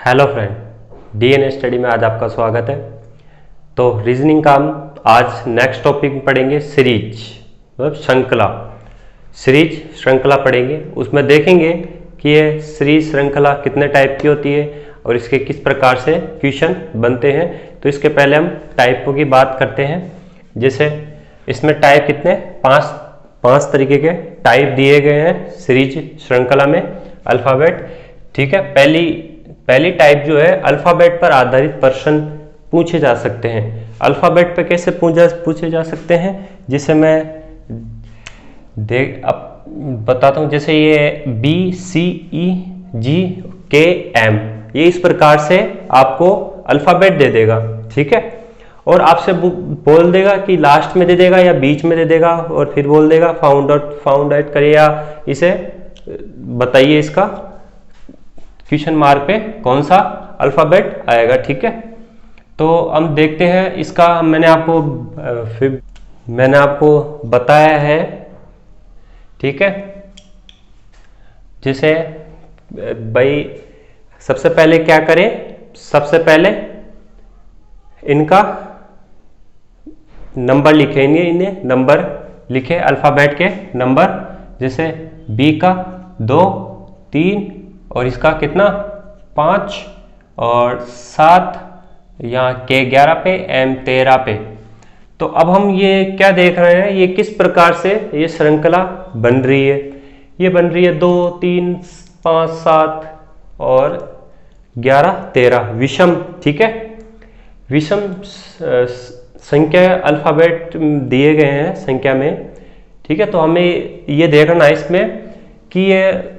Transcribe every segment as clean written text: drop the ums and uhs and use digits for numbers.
Hello friend, DNA study में आज आपका स्वागत है। तो रीजनिंग का हम आज नेक्स्ट टॉपिक में पढ़ेंगे सीरीज, मतलब श्रृंखला। सीरीज श्रृंखला पढ़ेंगे, उसमें देखेंगे कि ये सीरीज श्रृंखला कितने टाइप की होती है और इसके किस प्रकार से क्वेश्चन बनते हैं। तो इसके पहले हम टाइपों की बात करते हैं। जैसे इसमें टाइप कितने पांच तरीके के टाइप दिए गए हैं सीरीज श्रृंखला में, अल्फ़ाबेट। ठीक है, पहली टाइप जो है अल्फ़ाबेट पर आधारित प्रश्न पूछे जा सकते हैं। अल्फ़ाबेट पर कैसे पूछे जा सकते हैं, जिसे मैं बताता हूँ। जैसे ये BCEGKM, ये इस प्रकार से आपको अल्फ़ाबेट दे देगा। ठीक है, और आपसे बोल देगा कि लास्ट में दे देगा या बीच में दे देगा, और फिर बोल देगा फाउंड आउट करिए या इसे बताइए इसका क्वेश्चन मार्क पे कौन सा अल्फ़ाबेट आएगा। ठीक है, तो हम देखते हैं इसका। मैंने आपको बताया है। ठीक है, जैसे भाई सबसे पहले क्या करें, सबसे पहले इनका नंबर लिखेंगे, इन्हें नंबर लिखे अल्फ़ाबेट के नंबर। जैसे B का 2, 3 और इसका कितना 5 और 7, यहाँ K 11 पे, M 13 पे। तो अब हम ये क्या देख रहे हैं, ये किस प्रकार से ये श्रृंखला बन रही है। ये बन रही है 2, 3, 5, 7 और 11, 13 विषम। ठीक है, विषम संख्या अल्फ़ाबेट दिए गए हैं संख्या में। ठीक है, तो हमें ये देखना है इसमें कि ये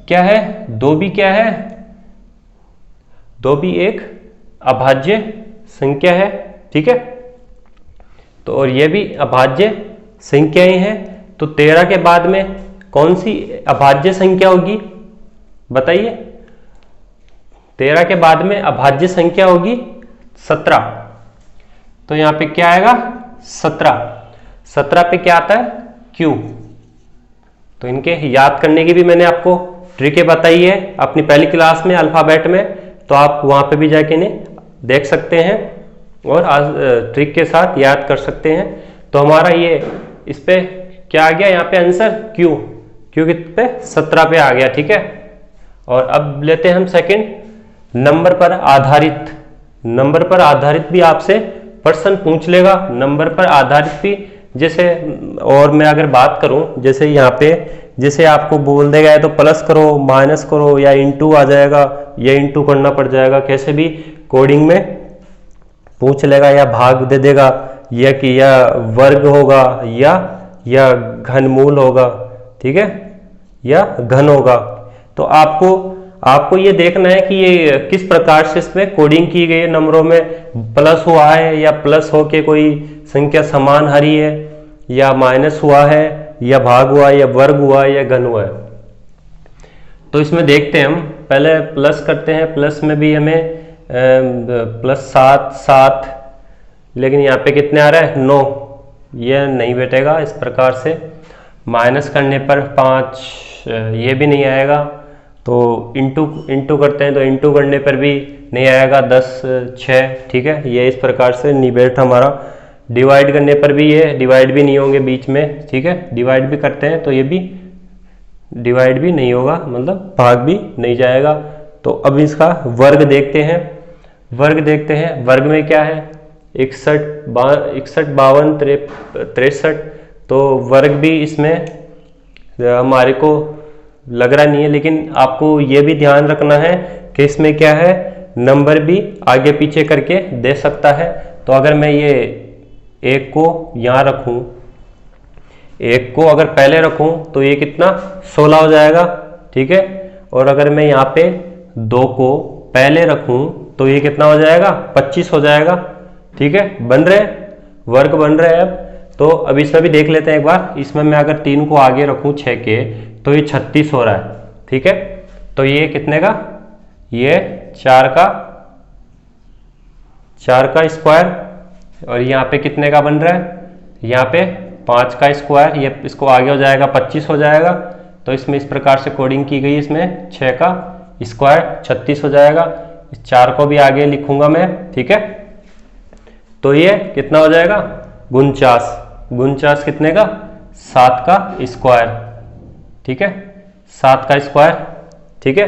क्या है, 2B क्या है, 2B एक अभाज्य संख्या है। ठीक है, तो और ये भी अभाज्य संख्याएं हैं। तो 13 के बाद में कौन सी अभाज्य संख्या होगी बताइए। 13 के बाद में अभाज्य संख्या होगी 17। तो यहाँ पे क्या आएगा 17 पे क्या आता है Q। तो इनके याद करने की भी मैंने आपको ट्रिकें बताई है अपनी पहली क्लास में अल्फ़ाबेट में, तो आप वहाँ पे भी जाके इन्हें देख सकते हैं और आज ट्रिक के साथ याद कर सकते हैं। तो हमारा ये इस पे क्या आ गया, यहाँ पे आंसर Q पे 17 पे आ गया। ठीक है, और अब लेते हैं हम सेकंड, नंबर पर आधारित भी आपसे प्रश्न पूछ लेगा, नंबर पर आधारित भी। जैसे और मैं अगर बात करूं, जैसे यहाँ पे जैसे आपको बोल देगा या तो प्लस करो, माइनस करो या इंटू आ जाएगा, या इंटू करना पड़ जाएगा, कैसे भी कोडिंग में पूछ लेगा, या भाग दे देगा, या कि या वर्ग होगा या घनमूल होगा। ठीक है, या घन होगा। तो आपको ये देखना है कि ये किस प्रकार से इसमें कोडिंग की गई है। नंबरों में प्लस हुआ है या प्लस होके कोई संख्या समान हरी है, या माइनस हुआ है, या भाग हुआ, या वर्ग हुआ, या घन हुआ है। तो इसमें देखते हैं हम, पहले प्लस करते हैं। प्लस में भी हमें प्लस 7, लेकिन यहाँ पे कितने आ रहा है 9, ये नहीं बैठेगा इस प्रकार से। माइनस करने पर 5, ये भी नहीं आएगा। तो इंटू करते हैं, तो इंटू करने पर भी नहीं आएगा, 10, 6। ठीक है, ये इस प्रकार से नहीं बैठा हमारा। डिवाइड करने पर भी ये डिवाइड भी नहीं होंगे बीच में। ठीक है, डिवाइड भी करते हैं तो ये भी डिवाइड भी नहीं होगा, मतलब भाग भी नहीं जाएगा। तो अब इसका वर्ग देखते हैं। वर्ग में क्या है 61, 52, 63। तो वर्ग भी इसमें हमारे को लग रहा नहीं है, लेकिन आपको ये भी ध्यान रखना है कि इसमें क्या है, नंबर भी आगे पीछे करके दे सकता है। तो अगर मैं ये 1 को यहाँ रखूँ, 1 को अगर पहले रखूँ तो ये कितना 16 हो जाएगा। ठीक है, और अगर मैं यहाँ पे 2 को पहले रखूँ तो ये कितना हो जाएगा 25 हो जाएगा। ठीक है, वर्ग बन रहे हैं अब। तो अब इसमें भी देख लेते हैं एक बार। इसमें मैं अगर 3 को आगे रखूँ 6 के, तो ये 36 हो रहा है। ठीक है, तो ये कितने का, ये 4 का स्क्वायर, और यहाँ पे कितने का बन रहा है, यहाँ पे 5 का स्क्वायर, ये इसको आगे हो जाएगा 25 हो जाएगा। तो इसमें इस प्रकार से कोडिंग की गई, इसमें 6 का स्क्वायर 36 हो जाएगा। 4 को भी आगे लिखूंगा मैं, ठीक है। तो ये कितना हो जाएगा 49, 49 कितने का 7 का स्क्वायर, ठीक है, 7 का स्क्वायर, ठीक है।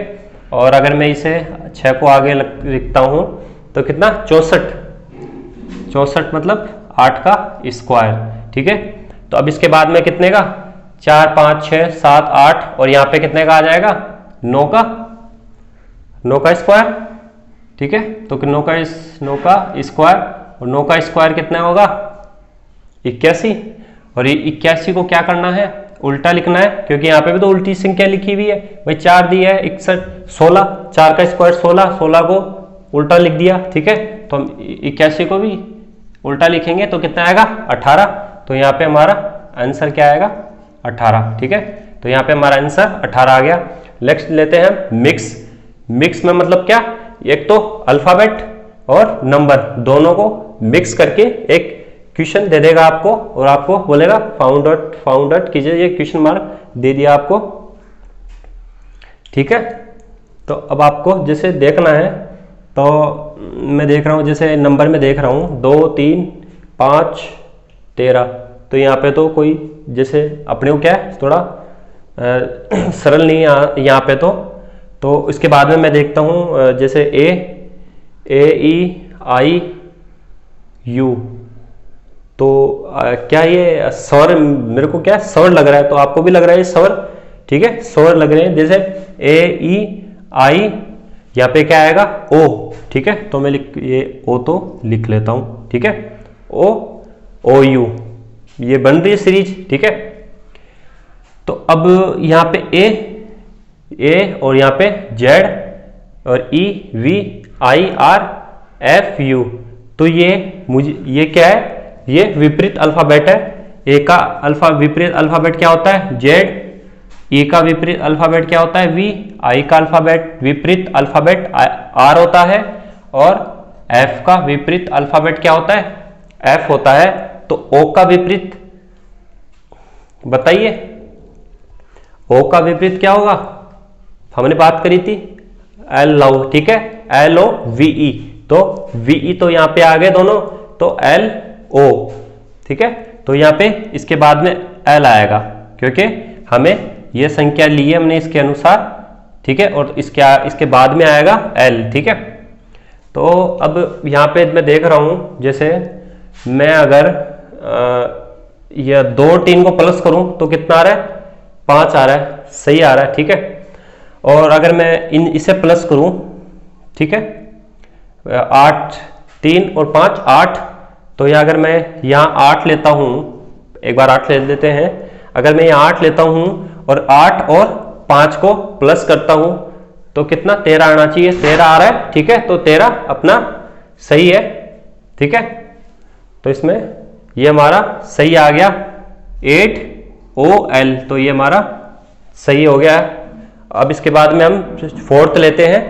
और अगर मैं इसे 6 को आगे लिखता हूं तो कितना 64, 64 मतलब 8 का स्क्वायर, ठीक है। तो अब इसके बाद में कितने का 4 5 6 7 8 और यहाँ पे कितने का आ जाएगा 9 का स्क्वायर, ठीक है। तो 9 का स्क्वायर, और 9 का स्क्वायर कितना होगा 81, और ये 81 को क्या करना है उल्टा लिखना है, क्योंकि यहाँ पे भी तो उल्टी संख्या लिखी हुई है भाई, 4 दी है 61 16, 4 का स्क्वायर 16, 16 को उल्टा लिख दिया, ठीक है। तो हम 81 को भी उल्टा लिखेंगे तो कितना आएगा 18, तो यहाँ पे हमारा आंसर क्या आएगा 18, ठीक है। तो यहाँ पे हमारा आंसर 18 आ गया। नेक्स्ट लेते हैं मिक्स। मिक्स में मतलब क्या, एक तो अल्फाबेट और नंबर दोनों को मिक्स करके एक क्वेश्चन दे देगा आपको, और आपको बोलेगा फाउंड आउट कीजिए, ये क्वेश्चन मार्क दे दिया आपको, ठीक है। तो अब आपको जैसे देखना है, तो मैं देख रहा हूँ जैसे नंबर में देख रहा हूँ 2 3 5 13, तो यहाँ पे तो कोई जैसे अपने को क्या है थोड़ा सरल नहीं यहाँ पे, तो इसके बाद में मैं देखता हूँ जैसे ए ई आई यू, तो क्या ये स्वर मेरे को क्या स्वर लग रहा है, तो आपको भी लग रहा है स्वर, ठीक है, स्वर लग रहे हैं। जैसे ए ई आई यहाँ पे क्या आएगा ओ, ठीक है। तो मैं ये ओ तो लिख लेता हूँ, ठीक है, ओ यू, ये बन रही है सीरीज, ठीक है। तो अब यहाँ पे ए और यहाँ पे जेड और E V I R F you, तो ये क्या है, ये विपरीत अल्फाबेट है। ए का विपरीत अल्फाबेट क्या होता है जेड, ई का विपरीत अल्फाबेट क्या होता है वी, आई का विपरीत अल्फाबेट आर होता है, और एफ का विपरीत अल्फाबेट क्या होता है एफ होता है। तो ओ का विपरीत बताइए, ओ का विपरीत क्या होगा, हमने बात करी थी एल लव, ठीक है, एल ओ वी ई, तो वी तो यहाँ पे आ गए दोनों, तो एल ओ, ठीक है। तो यहाँ पे इसके बाद में एल आएगा, क्योंकि हमें ये संख्या ली है हमने इसके अनुसार, ठीक है, और इसके बाद में आएगा एल, ठीक है। तो अब यहाँ पे मैं देख रहा हूं जैसे मैं अगर यह 2 और 3 को प्लस करूं तो कितना आ रहा है 5 आ रहा है, सही आ रहा है, ठीक है। और अगर मैं इसे प्लस करूं, ठीक है, 8 3 और 5 8, तो यह अगर मैं यहाँ 8 लेता हूं, एक बार 8 ले लेते हैं, अगर मैं यहाँ 8 लेता हूं और 8 और 5 को प्लस करता हूं तो कितना 13 आना चाहिए, 13 आ रहा है, ठीक है। तो 13 अपना सही है, ठीक है। तो इसमें ये हमारा सही आ गया 8OL, तो ये हमारा सही हो गया। अब इसके बाद में हम 4th लेते हैं,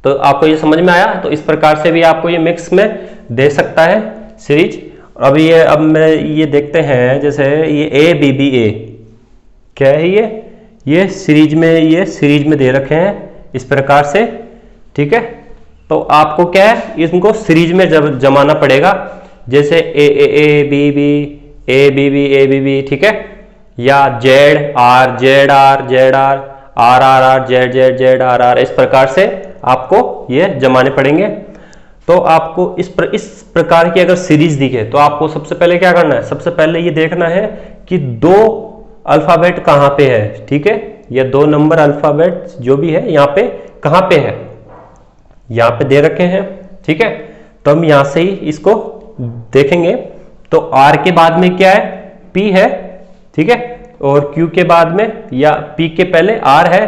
तो आपको ये समझ में आया। तो इस प्रकार से भी आपको ये मिक्स में दे सकता है सीरीज। अब मैं ये देखते हैं जैसे ये ABBA क्या है, ये सीरीज में दे रखे हैं इस प्रकार से, ठीक है। तो आपको क्या है इनको सीरीज में जमाना पड़ेगा, जैसे ABB, ठीक है, या ZR, RR, इस प्रकार से आपको ये जमाने पड़ेंगे। तो आपको इस प्रकार की अगर सीरीज दिखे तो आपको सबसे पहले क्या करना है, सबसे पहले ये देखना है कि 2 अल्फाबेट कहाँ पे है, ठीक है, ये 2 नंबर अल्फाबेट जो भी है यहाँ पे कहाँ पे है, यहाँ पे दे रखे हैं, ठीक है। तो हम यहाँ से ही इसको देखेंगे। तो R के बाद में क्या है P है, ठीक है, और Q के बाद में या P के पहले R है,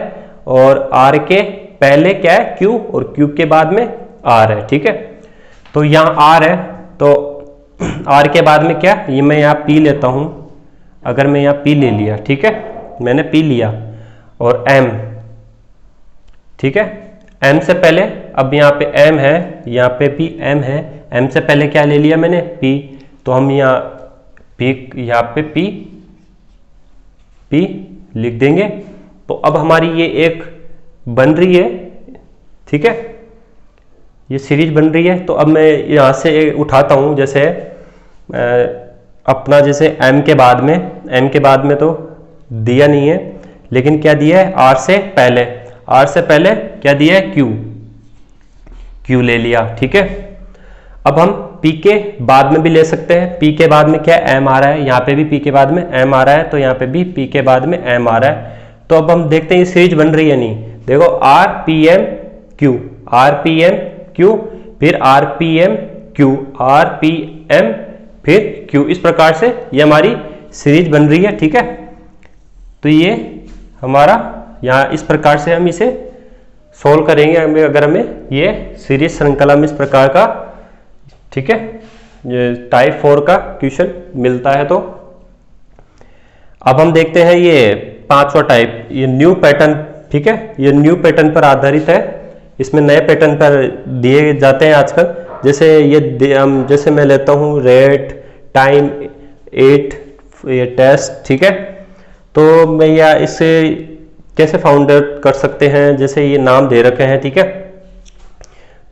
और R के पहले क्या है Q, और Q के बाद में R है, ठीक है। तो यहाँ R है, तो R के बाद में क्या, ये मैं यहाँ P लेता हूँ, अगर मैं यहाँ P ले लिया, ठीक है, मैंने P लिया, और M, ठीक है, M से पहले, अब यहाँ पे M है, यहाँ पे भी M है, M से पहले क्या ले लिया मैंने P, तो हम यहाँ पे P लिख देंगे। तो अब हमारी ये एक बन रही है, ठीक है, ये सीरीज बन रही है। तो अब मैं यहाँ से उठाता हूँ, जैसे अपना जैसे m के बाद में तो दिया नहीं है, लेकिन क्या दिया है r से पहले क्या दिया है q ले लिया, ठीक है। अब हम p के बाद में भी ले सकते हैं, p के बाद में क्या m आ रहा है, यहाँ पे भी p के बाद में m आ रहा है, तो यहाँ पे भी p के बाद में m आ रहा है। तो अब हम देखते हैं ये सीरीज बन रही है नहीं। देखो rpm q फिर rpm फिर q, इस प्रकार से ये हमारी सीरीज बन रही है, ठीक है। तो ये हमारा यहाँ इस प्रकार से हम इसे सोल्व करेंगे अगर हमें ये सीरीज श्रृंखला में इस प्रकार का, ठीक है, ये टाइप 4 का क्वेश्चन मिलता है। तो अब हम देखते हैं ये 5वां टाइप, ये न्यू पैटर्न, ठीक है। ये न्यू पैटर्न पर आधारित है, इसमें नए पैटर्न पर दिए जाते हैं आजकल। जैसे जैसे मैं लेता हूँ रेट, टाइम, 8, ये टेस्ट, ठीक है। तो मैं या इसे कैसे फाउंड आउट कर सकते हैं, जैसे ये नाम दे रखे हैं, ठीक है।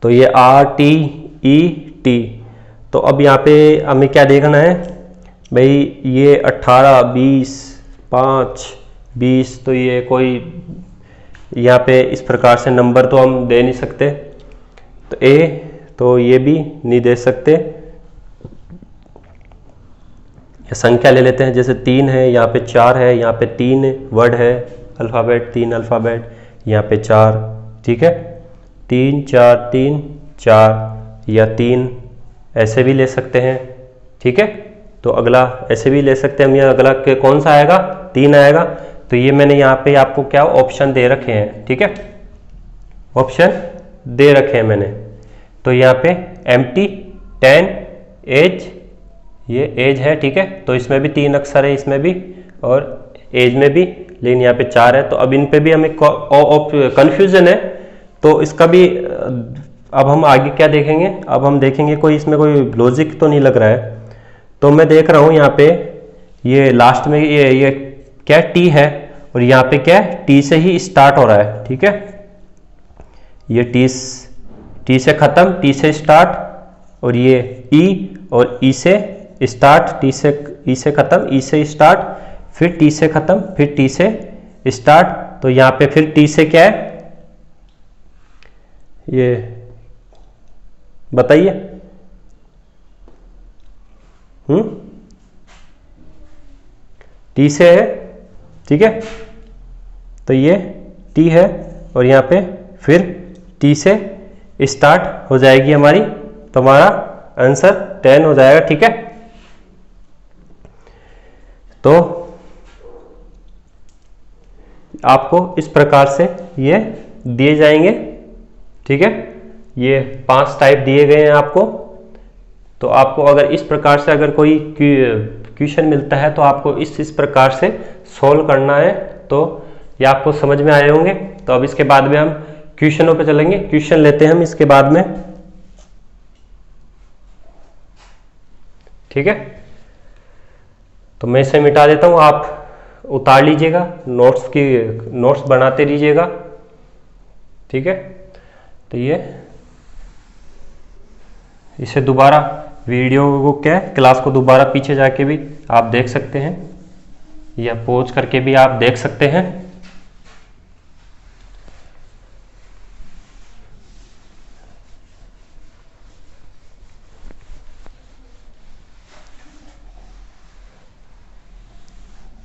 तो ये RTET। तो अब यहाँ पे हमें क्या देखना है भाई, ये 18, 20, 5, 20, तो ये कोई यहाँ पे इस प्रकार से नंबर तो हम दे नहीं सकते। तो तो ये भी नहीं दे सकते, या संख्या ले लेते हैं, जैसे 3 है, यहाँ पे 4 है, यहाँ पे 3 वर्ड है, अल्फ़ाबेट 3 अल्फ़ाबेट, यहाँ पे 4, ठीक है। 3 4 3 4 या 3 ऐसे भी ले सकते हैं, ठीक है। तो अगला ऐसे भी ले सकते हैं हम, ये अगला के कौन सा आएगा, 3 आएगा। तो ये मैंने यहाँ पे आपको क्या ऑप्शन दे रखे हैं, ठीक है, ऑप्शन दे रखे हैं मैंने। तो यहाँ पे एम्प्टी, 10, एज, ये एज है, ठीक है। तो इसमें भी 3 अक्षर है, इसमें भी और एज में भी, लेकिन यहाँ पे 4 है। तो अब इन पे भी हमें कन्फ्यूजन है, तो इसका भी अब हम आगे क्या देखेंगे, अब हम देखेंगे कोई इसमें कोई लॉजिक तो नहीं लग रहा है। तो मैं देख रहा हूँ यहाँ पे ये लास्ट में ये क्या टी है, और यहाँ पे क्या है टी से ही स्टार्ट हो रहा है, ठीक है। ये टी से खत्म, टी से स्टार्ट, और ये ई और ई से स्टार्ट, टी से ई से खत्म, ई से स्टार्ट, फिर टी से खत्म, फिर टी से स्टार्ट। तो यहाँ पे फिर टी से क्या है, ये बताइए, टी से है, ठीक है। तो ये टी है, और यहाँ पे फिर टी से स्टार्ट हो जाएगी हमारी, तो हमारा आंसर 10 हो जाएगा, ठीक है। तो आपको इस प्रकार से ये दिए जाएंगे, ठीक है। ये 5 टाइप दिए गए हैं आपको। तो आपको अगर इस प्रकार से अगर कोई क्वेश्चन मिलता है तो आपको इस प्रकार से सॉल्व करना है। तो ये आपको समझ में आए होंगे। तो अब इसके बाद में हम क्वेश्चनों पे चलेंगे, क्वेश्चन लेते हैं हम इसके बाद में, ठीक है। तो मैं इसे मिटा देता हूँ, आप उतार लीजिएगा, नोट्स बनाते रहिएगा, ठीक है। तो ये इसे दोबारा वीडियो को क्या है, क्लास को दोबारा पीछे जाके भी आप देख सकते हैं, या पॉज करके भी आप देख सकते हैं।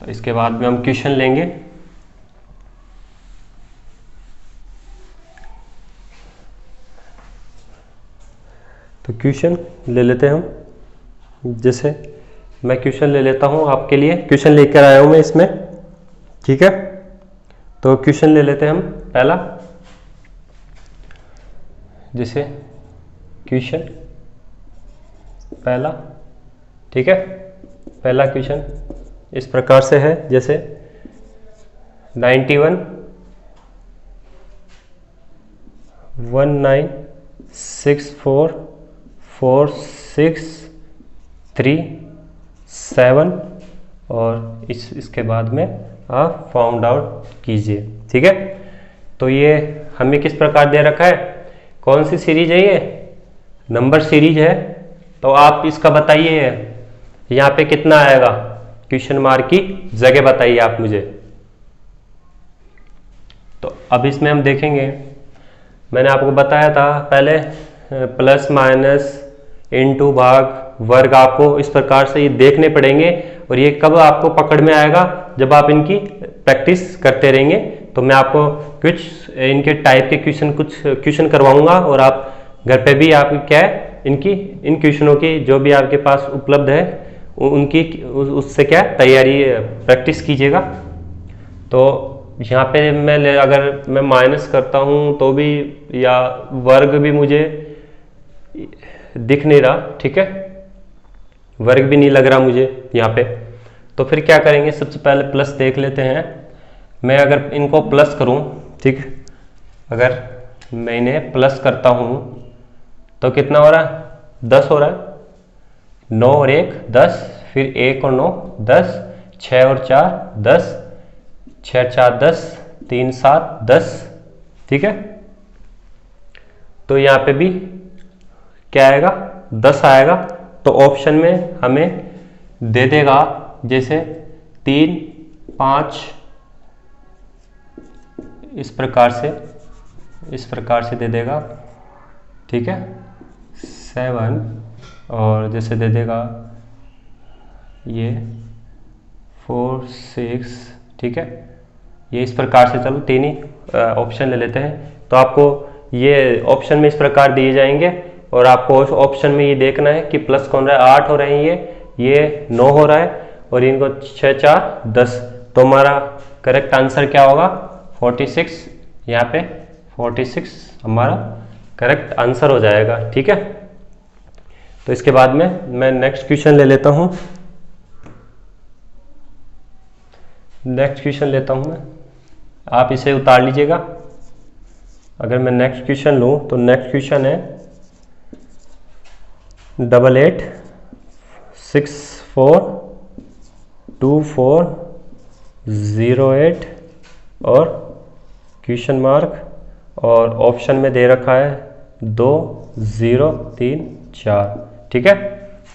तो इसके बाद में हम क्वेश्चन लेंगे। तो क्वेश्चन ले लेते हैं हम, जैसे मैं क्वेश्चन ले लेता हूं आपके लिए, क्वेश्चन लेकर आया हूं मैं इसमें, ठीक है। तो क्वेश्चन ले लेते हैं हम पहला, जैसे क्वेश्चन पहला, ठीक है। पहला क्वेश्चन इस प्रकार से है, जैसे 91 1964 4 6 3 7 और इसके बाद में आप फाउंड आउट कीजिए, ठीक है। तो ये हमें किस प्रकार दे रखा है, कौन सी सीरीज है ये? नंबर सीरीज है। तो आप इसका बताइए यहाँ पे कितना आएगा, क्वेश्चन मार्क की जगह बताइए आप मुझे। तो अब इसमें हम देखेंगे, मैंने आपको बताया था पहले प्लस माइनस इनटू भाग वर्ग, आपको इस प्रकार से ये देखने पड़ेंगे। और ये कब आपको पकड़ में आएगा? जब आप इनकी प्रैक्टिस करते रहेंगे। तो मैं आपको कुछ इनके टाइप के कुछ क्वेश्चन करवाऊंगा और आप घर पे भी आप क्या है इन क्वेश्चनों की जो भी आपके पास उपलब्ध है उनकी उससे क्या तैयारी प्रैक्टिस कीजिएगा। तो यहाँ पे अगर मैं माइनस करता हूँ तो भी, या वर्ग भी मुझे दिख नहीं रहा, ठीक है, वर्ग भी नहीं लग रहा मुझे यहाँ पे। तो फिर क्या करेंगे, सबसे पहले प्लस देख लेते हैं। मैं अगर इनको प्लस करूँ, ठीक, अगर मैं इन्हें प्लस करता हूँ तो कितना हो रहा है? 10 हो रहा है। 9 और 1 10, फिर 1 और 9 10, 6 और 4 10, 6 4 10, 3 7 10, ठीक है। तो यहाँ पे भी क्या आएगा? 10 आएगा। तो ऑप्शन में हमें दे देगा जैसे 3 5, इस प्रकार से दे देगा, ठीक है, 7, और जैसे दे देगा ये 4 6, ठीक है। ये इस प्रकार से, चलो 3 ही ऑप्शन ले लेते हैं। तो आपको ये ऑप्शन में इस प्रकार दिए जाएंगे और आपको ऑप्शन में ये देखना है कि प्लस कौन रहा है। 8 हो रहे हैं, ये 9 हो रहा है और इनको 6 4 10। तो हमारा करेक्ट आंसर क्या होगा? 46। यहाँ पे 46 हमारा करेक्ट आंसर हो जाएगा, ठीक है। तो इसके बाद में मैं नेक्स्ट क्वेश्चन ले लेता हूँ। नेक्स्ट क्वेश्चन लेता हूँ मैं, आप इसे उतार लीजिएगा। अगर मैं नेक्स्ट क्वेश्चन लूँ तो नेक्स्ट क्वेश्चन है 88 6 4 2 4 0 8 और क्वेश्चन मार्क, और ऑप्शन में दे रखा है 2 0 3 4, ठीक है।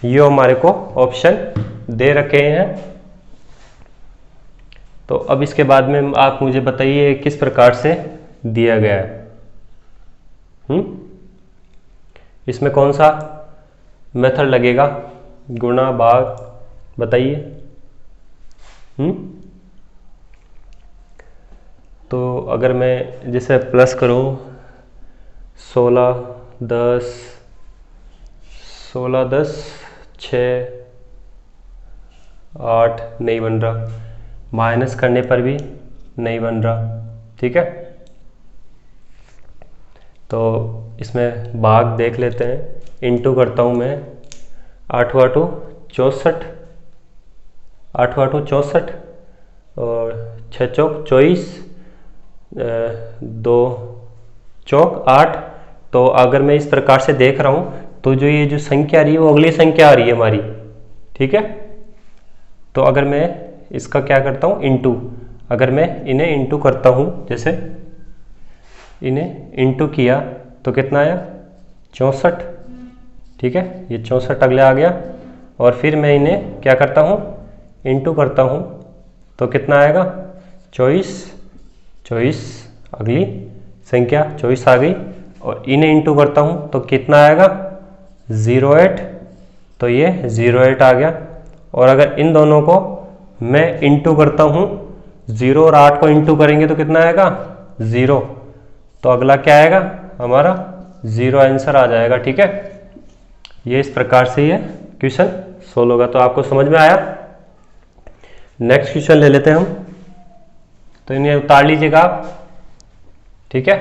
ये हमारे को ऑप्शन दे रखे हैं। तो अब इसके बाद में आप मुझे बताइए किस प्रकार से दिया गया है। इसमें कौन सा मेथड लगेगा? गुणा भाग बताइए। तो अगर मैं जैसे प्लस करूं 16 10 6 8 नहीं बन रहा, माइनस करने पर भी नहीं बन रहा, ठीक है। तो इसमें भाग देख लेते हैं। इनटू करता हूँ मैं 8 8 64, 8 8 64 और 6 चौक 24, 2 चौक 8। तो अगर मैं इस प्रकार से देख रहा हूँ तो जो ये जो संख्या आ रही है वो अगली संख्या आ रही है हमारी, ठीक है। तो अगर मैं इसका क्या करता हूँ इनटू, अगर मैं इन्हें इनटू करता हूँ, जैसे इन्हें इनटू किया तो कितना आया? 64, ठीक है, ये 64 अगले आ गया। और फिर मैं इन्हें क्या करता हूँ? इनटू करता हूँ तो कितना आएगा? 24 अगली संख्या 24 आ गई। और इन्हें इनटू करता हूँ तो कितना आएगा? 08, तो ये 08 आ गया। और अगर इन दोनों को मैं इनटू करता हूँ, 0 और 8 को इनटू करेंगे तो कितना आएगा? 0। तो अगला क्या आएगा? हमारा 0 आंसर आ जाएगा, ठीक है। ये इस प्रकार से ये क्वेश्चन सोल्व होगा। तो आपको समझ में आया? नेक्स्ट क्वेश्चन ले लेते हैं हम। तो इन्हें उतार लीजिएगा आप, ठीक है।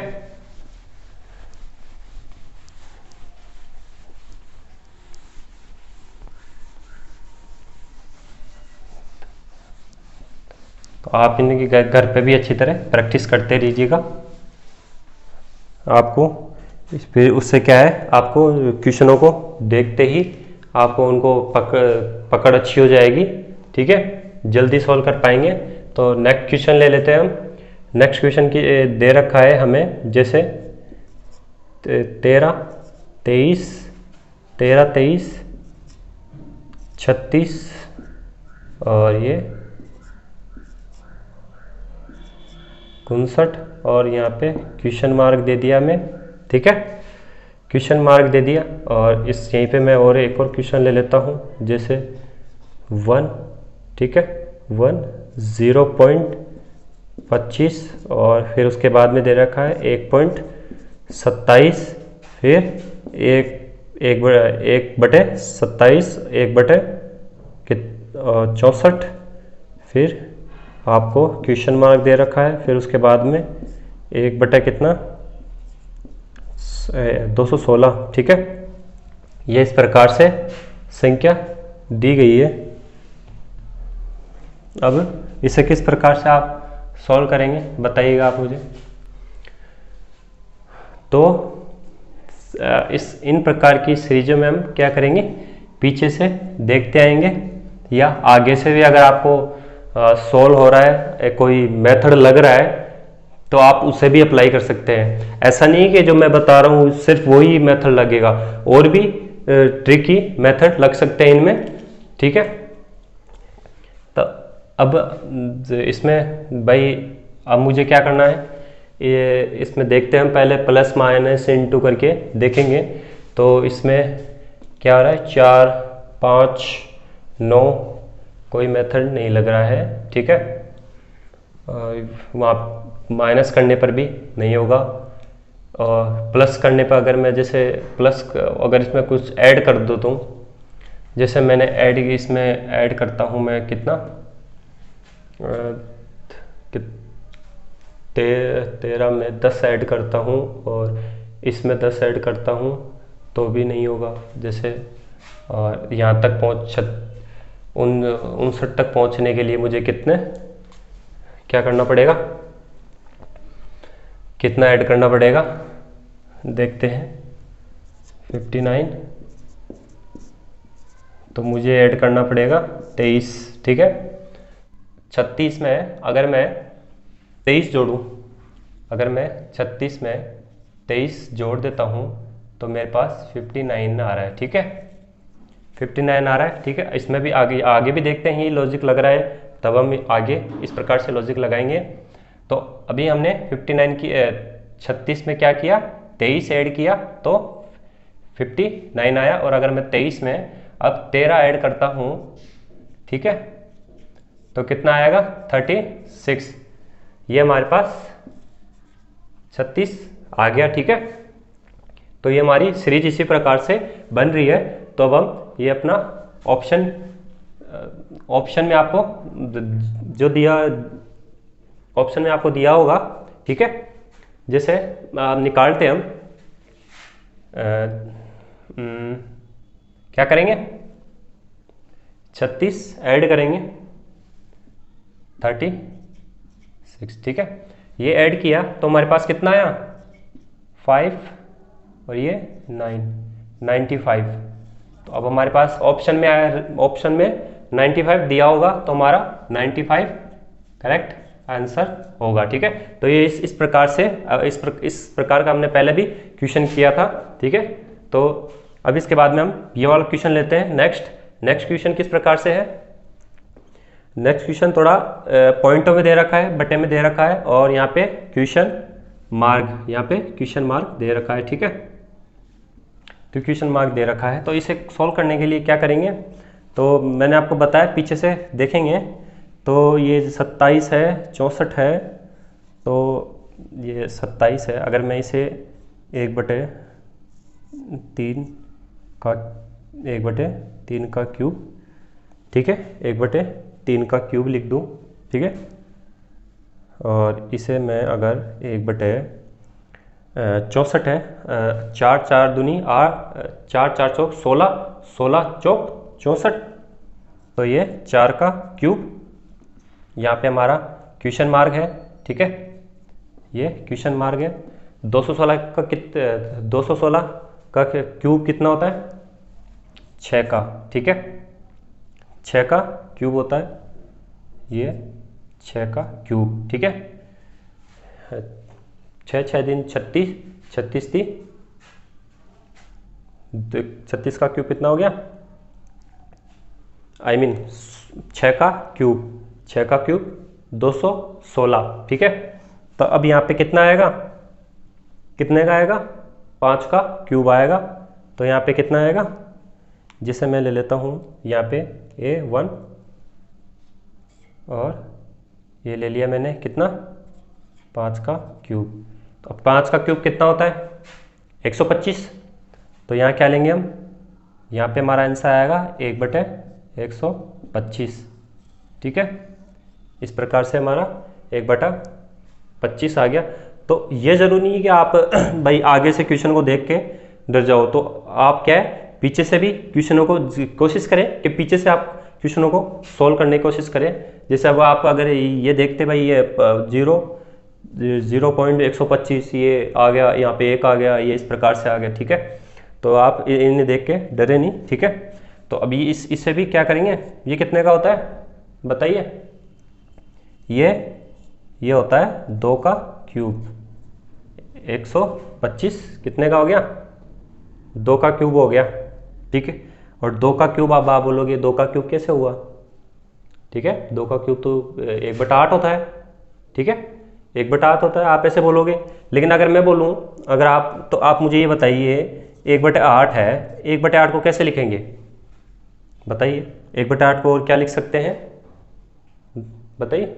तो आप इनकी घर पे भी अच्छी तरह प्रैक्टिस करते रहिएगा। आपको फिर उससे क्या है, आपको क्वेश्चनों को देखते ही आपको उनको पकड़ अच्छी हो जाएगी, ठीक है, जल्दी सॉल्व कर पाएंगे। तो नेक्स्ट क्वेश्चन ले लेते हैं हम। नेक्स्ट क्वेश्चन की दे रखा है हमें जैसे 13 23 13 23 36 और ये 59 और यहाँ पे क्वेश्चन मार्क दे दिया मैं, ठीक है, क्वेश्चन मार्क दे दिया। और इस यहीं पे मैं और एक और क्वेश्चन ले लेता हूँ, जैसे 1, ठीक है, 1 0.25 और फिर उसके बाद में दे रखा है 1.27, फिर 1/27 1/64, फिर आपको क्वेश्चन मार्क दे रखा है, फिर उसके बाद में 216, ठीक है। ये इस प्रकार से संख्या दी गई है। अब इसे किस प्रकार से आप सॉल्व करेंगे बताइएगा आप मुझे। तो इन प्रकार की सीरीजों में हम क्या करेंगे, पीछे से देखते आएंगे या आगे से भी अगर आपको सॉल्व हो रहा है, कोई मेथड लग रहा है तो आप उसे भी अप्लाई कर सकते हैं। ऐसा नहीं कि जो मैं बता रहा हूँ सिर्फ वही मेथड लगेगा, और भी ट्रिकी मेथड लग सकते हैं इनमें, ठीक है। तो अब इसमें भाई अब मुझे क्या करना है, ये इसमें देखते हैं हम पहले प्लस माइनस इंटू करके देखेंगे। तो इसमें क्या हो रहा है, 4 5 9, कोई मेथड नहीं लग रहा है, ठीक है। वहाँ माइनस करने पर भी नहीं होगा, और प्लस करने पर अगर मैं जैसे प्लस अगर इसमें कुछ ऐड कर दो, तो जैसे मैंने इसमें ऐड करता हूँ मैं कितना 13 में 10 ऐड करता हूँ और इसमें 10 ऐड करता हूँ तो भी नहीं होगा। जैसे और यहाँ तक 59 तक पहुँचने के लिए मुझे क्या करना पड़ेगा, कितना ऐड करना पड़ेगा देखते हैं। 59, तो मुझे ऐड करना पड़ेगा 23, ठीक है। 36 में अगर मैं 23 जोड़ूं, अगर मैं 36 में 23 जोड़ देता हूं तो मेरे पास 59 आ रहा है, ठीक है, 59 आ रहा है, ठीक है। इसमें भी आगे भी देखते हैं, ये लॉजिक लग रहा है तब हम आगे इस प्रकार से लॉजिक लगाएंगे। तो अभी हमने 59 की 36 में क्या किया, 23 ऐड किया तो 59 आया, और अगर मैं 23 में अब 13 ऐड करता हूँ, ठीक है, तो कितना आएगा 36। ये हमारे पास 36 आ गया, ठीक है। तो ये हमारी सीरीज इसी प्रकार से बन रही है। तो अब हम ये अपना ऑप्शन में आपको जो दिया, ऑप्शन में आपको दिया होगा, ठीक है। जैसे निकालते हम क्या करेंगे, 36 ऐड करेंगे 36, ठीक है। ये ऐड किया तो हमारे पास कितना आया 5 और ये 95। तो अब हमारे पास ऑप्शन में आया, ऑप्शन में 95 दिया होगा तो हमारा 95 करेक्ट आंसर होगा, ठीक है। तो ये इस प्रकार से इस प्रकार का हमने पहले भी क्वेश्चन किया था, ठीक है। तो अब इसके बाद में हम ये वाला क्वेश्चन लेते हैं। नेक्स्ट क्वेश्चन किस प्रकार से है, नेक्स्ट क्वेश्चन थोड़ा पॉइंटों में दे रखा है, बटे में दे रखा है, और यहाँ पे क्वेश्चन मार्क दे रखा है, ठीक है। तो क्वेश्चन मार्क दे रखा है, तो इसे सॉल्व करने के लिए क्या करेंगे, तो मैंने आपको बताया पीछे से देखेंगे। तो ये 27 है, 64 है, तो ये 27 है। अगर मैं इसे 1/3 का क्यूब, ठीक है, 1/3 का क्यूब लिख दूँ, ठीक है। और इसे मैं अगर 1/64 है, 4 4 दूनी 8, 4 4 चौक 16, 16 चौक 64, तो ये 4 का क्यूब। यहाँ पे हमारा क्वेश्चन मार्क है, ठीक है, ये क्वेश्चन मार्क है। 216 का क्यूब कितना होता है, 6 का, ठीक है, 6 का क्यूब होता है, ये 6 का क्यूब, ठीक है। 6 6 दिन 36, 36 थी 36 का क्यूब कितना हो गया, आई मीन 6 का क्यूब, 6 का क्यूब 216, ठीक है। तो अब यहाँ पे कितना आएगा, कितने का आएगा, 5 का क्यूब आएगा। तो यहाँ पे कितना आएगा, जिसे मैं ले लेता हूँ यहाँ पे A1 और ये ले लिया मैंने कितना, 5 का क्यूब। तो अब 5 का क्यूब कितना होता है, 125। तो यहाँ क्या लेंगे हम, यहाँ पे हमारा आंसर आएगा 1/125, ठीक है। इस प्रकार से हमारा 1/25 आ गया। तो ये ज़रूरी नहीं है कि आप भाई आगे से क्वेश्चन को देख के डर जाओ, तो आप क्या है पीछे से भी क्वेश्चनों को कोशिश करें कि पीछे से आप क्वेश्चनों को सोल्व करने की कोशिश करें। जैसे अब आप अगर ये देखते भाई ये 0.125 ये आ गया, यहाँ पे 1 आ गया, ये इस प्रकार से आ गया, ठीक है। तो आप इन्हें देख के डरे नहीं, ठीक है। तो अभी इससे भी क्या करेंगे, ये कितने का होता है बताइए, ये होता है 2 का क्यूब, 125 कितने का हो गया, 2 का क्यूब हो गया, ठीक है। और 2 का क्यूब आप बोलोगे 2 का क्यूब कैसे हुआ, ठीक है, 2 का क्यूब तो 1/8 होता है, ठीक है, 1/8 होता है, आप ऐसे बोलोगे। लेकिन अगर मैं बोलूँ, अगर आप, तो आप मुझे ये बताइए 1/8 है, 1/8 को कैसे लिखेंगे बताइए, 1/8 को और क्या लिख सकते हैं बताइए,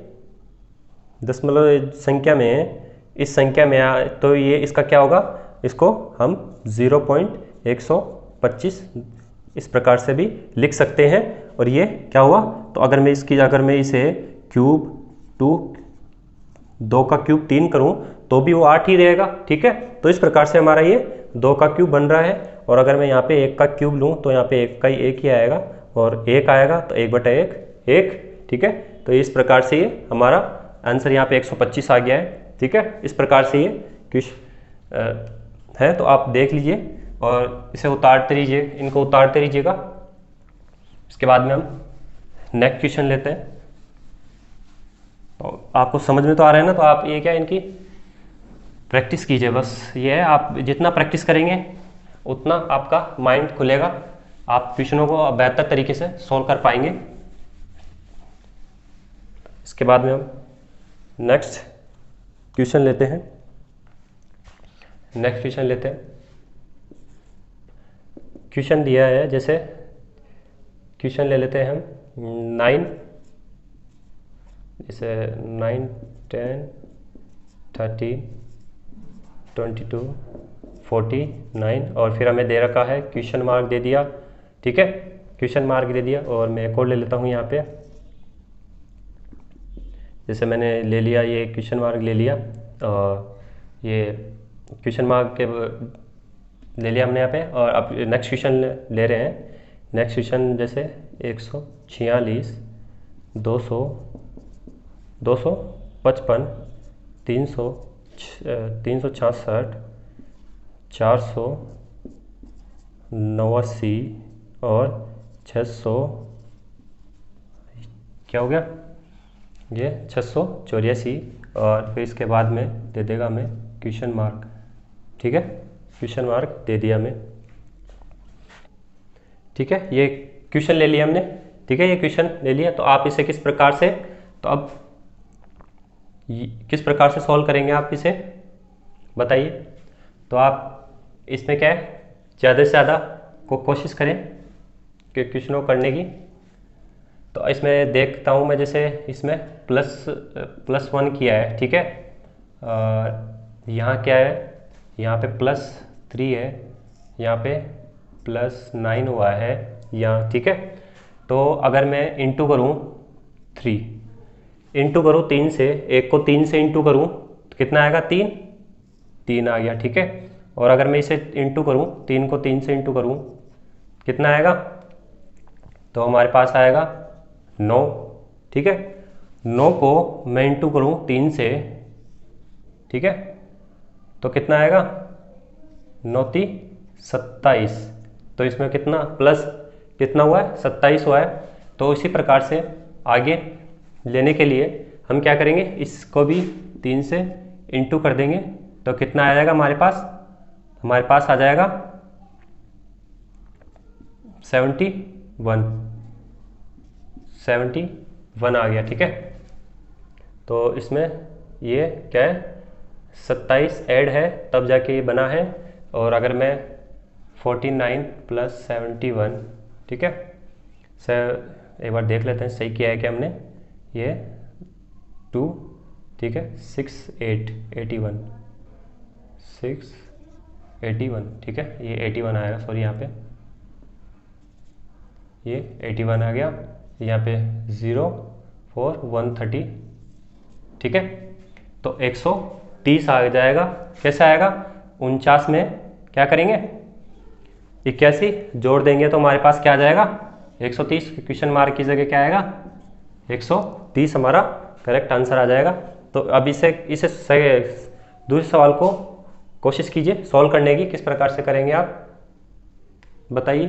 दशमलव संख्या में, इस संख्या में, तो ये इसका क्या होगा, इसको हम 0.125 इस प्रकार से भी लिख सकते हैं। और ये क्या हुआ, तो अगर मैं इसे क्यूब 2 का क्यूब 3 करूं तो भी वो 8 ही रहेगा, ठीक है। तो इस प्रकार से हमारा ये 2 का क्यूब बन रहा है। और अगर मैं यहाँ पे 1 का क्यूब लूँ तो यहाँ पे 1 का ही 1 ही आएगा, और 1 आएगा तो 1/1 1, ठीक है। तो इस प्रकार से ये हमारा आंसर यहाँ पे 125 आ गया है, ठीक है। इस प्रकार से ये क्वेश्चन है, तो आप देख लीजिए और इसे उतारते रहिए, इनको उतारते रहिएगा। इसके बाद में हम नेक्स्ट क्वेश्चन लेते हैं। तो आपको समझ में तो आ रहा है ना, तो आप ये क्या इनकी प्रैक्टिस कीजिए, बस ये है, आप जितना प्रैक्टिस करेंगे उतना आपका माइंड खुलेगा, आप क्वेश्चनों को बेहतर तरीके से सॉल्व कर पाएंगे। इसके बाद में हम नेक्स्ट क्वेश्चन लेते हैं। क्वेश्चन दिया है, जैसे क्वेश्चन ले लेते हैं हम 9, जैसे 9, 10, 13, 22, 49, और फिर हमें दे रखा है क्वेश्चन मार्क दे दिया, ठीक है, क्वेश्चन मार्क दे दिया। और मैं एक और ले लेता हूँ यहाँ पे, जैसे मैंने ले लिया, ये क्वेश्चन मार्क ले लिया, और ये क्वेश्चन मार्क के ले लिया हमने यहाँ पे। और अब नेक्स्ट क्वेश्चन ले रहे हैं। नेक्स्ट क्वेश्चन जैसे 146, 200, 255, 300, 366, 489 और 600, क्या हो गया ये 684, और फिर इसके बाद में दे देगा हमें क्वेश्चन मार्क, ठीक है, क्वेश्चन मार्क दे दिया हमें, ठीक है। ये क्वेश्चन ले लिया हमने, ठीक है, ये क्वेश्चन ले लिया। तो आप इसे किस प्रकार से, तो अब किस प्रकार से सॉल्व करेंगे आप इसे बताइए। तो आप इसमें क्या है, ज़्यादा से ज़्यादा कोशिश करें कि क्वेश्चनों को करने की। तो इसमें देखता हूँ मैं, जैसे इसमें +1 किया है, ठीक है, यहाँ क्या है, यहाँ पे +3 है, यहाँ पे +9 हुआ है यहाँ, ठीक है। तो अगर मैं इंटू करूँ 3 करूँ 3 से, एक को 3 से इंटू करूँ तो कितना आएगा, 3 आ गया, ठीक है। और अगर मैं इसे इंटू करूँ, 3 को 3 से इंटू करूँ कितना आएगा, तो हमारे पास आएगा 9, ठीक है। 9 को मैं इंटू करूँ 3 से, ठीक है, तो कितना आएगा, 9 × 27। तो इसमें कितना प्लस कितना हुआ है, 27 हुआ है। तो इसी प्रकार से आगे लेने के लिए हम क्या करेंगे, इसको भी 3 से इंटू कर देंगे, तो कितना आ जाएगा हमारे पास आ जाएगा 71 आ गया, ठीक है। तो इसमें ये क्या है, 27 ऐड है तब जाके ये बना है। और अगर मैं 49 + 71, ठीक है, एक बार देख लेते हैं सही किया है क्या हमने, ये 2, ठीक है, 681, ठीक है, ये 81 आएगा, सॉरी यहाँ पे ये 81 आ गया, यहाँ पे 0 4 130, ठीक है। तो 130 आ जाएगा। कैसे आएगा, 49 में क्या करेंगे, 81 जोड़ देंगे तो हमारे पास क्या आ जाएगा, 130। क्वेश्चन मार्क की जगह क्या आएगा, 130 हमारा करेक्ट आंसर आ जाएगा। तो अब इसे दूसरे सवाल को कोशिश कीजिए सॉल्व करने की। किस प्रकार से करेंगे आप बताइए,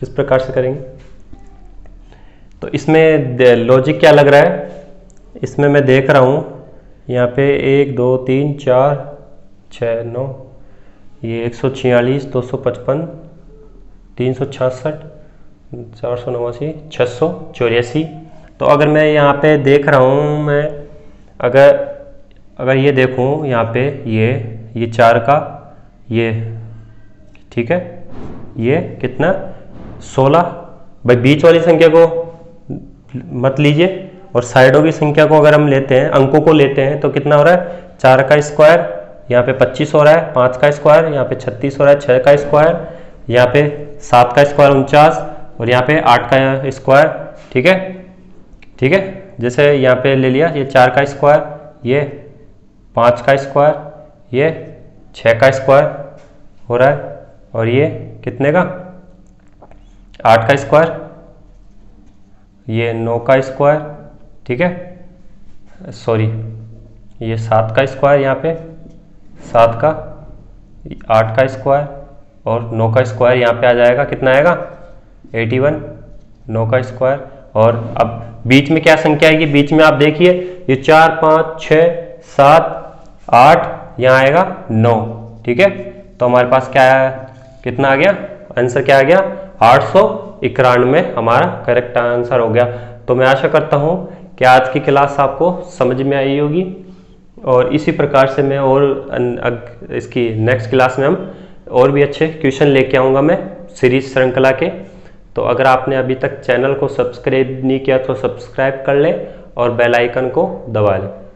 किस प्रकार से करेंगे। तो इसमें लॉजिक क्या लग रहा है, इसमें मैं देख रहा हूँ यहाँ पे 1 2 3 4 6 9, ये 146 255 366 489 684। तो अगर मैं यहाँ पे देख रहा हूँ, मैं अगर ये देखूँ यहाँ पे ये 4 का ये, ठीक है, ये कितना 16, भाई बीच वाली संख्या को मत लीजिए और साइडों की संख्या को अगर हम लेते हैं, अंकों को लेते हैं, तो कितना हो रहा है, 4 का स्क्वायर यहाँ पे 25 हो रहा है, 5 का स्क्वायर यहाँ पे 36 हो रहा है, 6 का स्क्वायर यहाँ पे 7 का स्क्वायर 49 और यहाँ पे 8 का स्क्वायर, ठीक है, ठीक है। जैसे यहाँ पे ले लिया, ये 4 का स्क्वायर, ये 5 का स्क्वायर, ये 6 का स्क्वायर हो रहा है और ये कितने का 8 का स्क्वायर, ये 9 का स्क्वायर, ठीक है, सॉरी ये 7 का स्क्वायर, यहाँ पे 7 का 8 का स्क्वायर और 9 का स्क्वायर यहाँ पे आ जाएगा, कितना आएगा 81, 9 का स्क्वायर। और अब बीच में क्या संख्या आएगी, बीच में आप देखिए ये 4 5 6 7 8, यहाँ आएगा 9, ठीक है। तो हमारे पास क्या है, कितना आ गया आंसर, क्या आ गया 891 हमारा करेक्ट आंसर हो गया। तो मैं आशा करता हूँ कि आज की क्लास आपको समझ में आई होगी और इसी प्रकार से मैं और इसकी नेक्स्ट क्लास में हम और भी अच्छे क्वेश्चन लेके आऊँगा मैं सीरीज श्रृंखला के। तो अगर आपने अभी तक चैनल को सब्सक्राइब नहीं किया तो सब्सक्राइब कर लें और बेल आइकन को दबा लें।